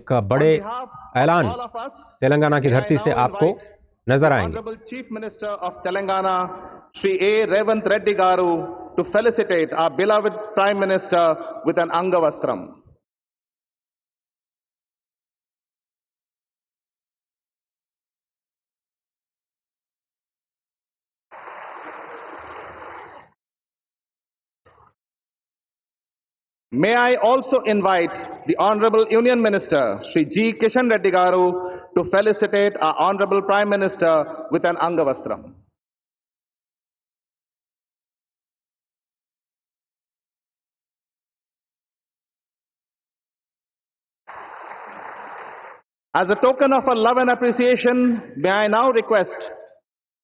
एक बड़े ऐलान तेलंगाना की धरती से आपको नजर आएंगे। Honorable Chief Minister of Telangana, Shri A. Revanth Reddy Garu, to felicitate our beloved Prime Minister with an Angavastram. May I also invite the Honorable Union Minister, Shri G. Kishan Reddy Garu, to felicitate our Honorable Prime Minister with an Angavastram. As a token of our love and appreciation, may I now request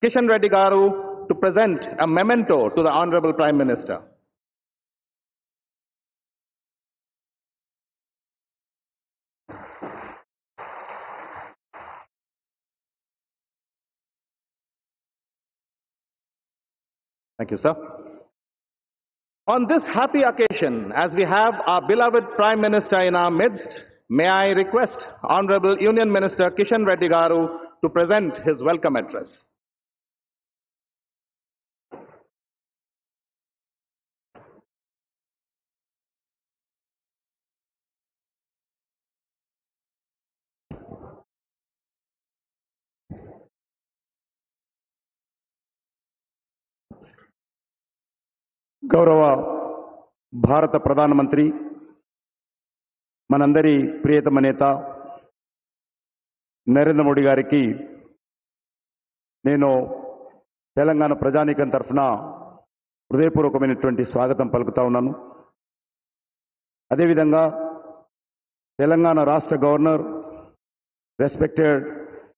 Kishan Reddy Garu to present a memento to the Honorable Prime Minister. Thank you, sir. On this happy occasion, as we have our beloved Prime Minister in our midst, may I request Honorable Union Minister Kishan Reddy Garu to present his welcome address. గౌరవ భారత ప్రధానమంత్రి మనందరి ప్రియతమ నేత నరేంద్ర మోడీ గారికి నేను తెలంగాణ ప్రజానీకం తరఫున హృదయపూర్వకమైనటువంటి స్వాగతం పలుకుతా ఉన్నాను. అదేవిధంగా తెలంగాణ రాష్ట్ర గవర్నర్ రెస్పెక్టెడ్